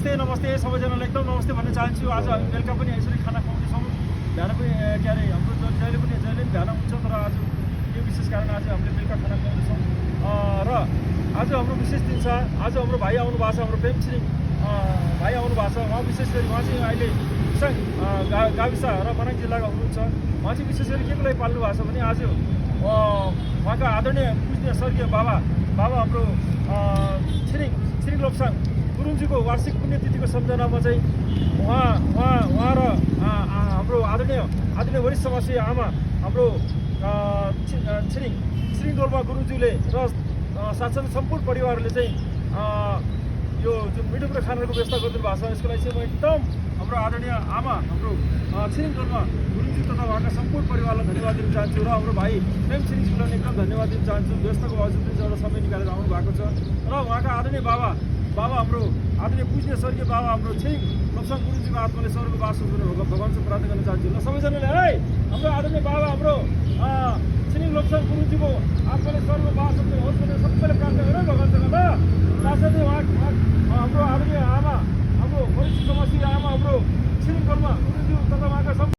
नमस्ते सबैजनालाई एकदम नमस्ते भन्न चाहन्छु। आज हामी बेलुका पनि यसरी खाना खुवाउँदैछौँ। बिहान पनि के अरे हाम्रो जहिले पनि बिहान हुन्छ, तर आज यो विशेष कारण आज हामीले बेलुका खाना खुवाउँदैछौँ। र आज हाम्रो विशेष दिन छ। आज हाम्रो भाइ आउनु भएको छ, हाम्रो प्रेम छिरिङ भाइ आउनु भएको छ। उहाँ विशेष गरी उहाँ चाहिँ अहिले इसाङ गाविस र मनाङ जिल्लाका हुनुहुन्छ। उहाँ चाहिँ विशेष गरी के को लागि पाल्नु भएको छ भने आज उहाँका आदरणीय पूज्य स्वर्गीय बाबा हाम्रो छिरिङ लोप्साङ गुरुङजीको वार्षिक पुण्यतिथिको सम्झनामा चाहिँ उहाँ र हाम्रो आदरणीय वरिष्ठ समाजसेवी आमा हाम्रो छिरिङ डोल्मा गुरुङज्यूले र साथसाथै सम्पूर्ण परिवारले चाहिँ यो जुन मिठो कुरा खानाको व्यवस्था गरिदिनु भएको छ, यसको लागि चाहिँ म एकदम हाम्रो आदरणीय आमा हाम्रो छिरिङ डोल्मा गुरुङज्यू तथा उहाँका सम्पूर्ण परिवारलाई धन्यवाद दिन चाहन्छु र हाम्रो भाइ प्रेम छिरिङज्यूलाई एकदम धन्यवाद दिन चाहन्छु। व्यवस्थाको बावजुद पनि एउटा समय निकालेर आउनु भएको छ र उहाँका आदरणीय बाबा हाम्रो आदरणीय पूज्य स्वर्गीय बाबा हाम्रो छिरिङ लोप्साङ गुरुङजीको आत्माले स्वर्गको वास होस् भनेर भगवानसँग प्रार्थना गर्न चाहन्छु। र सबैजनाले है हाम्रो आदरणीय बाबा हाम्रो छिरिङ लोप्साङ गुरुङजीको आत्माले स्वर्गको वास होस् भनेर सबैले प्रार्थना गरेर भगवानसँग। र साथसाथै हाम्रो आदरणीय आमा हाम्रो वरिष्ठ समाजसेवी आमा हाम्रो छिरिङ डोल्मा गुरुङज्यू तथा उहाँका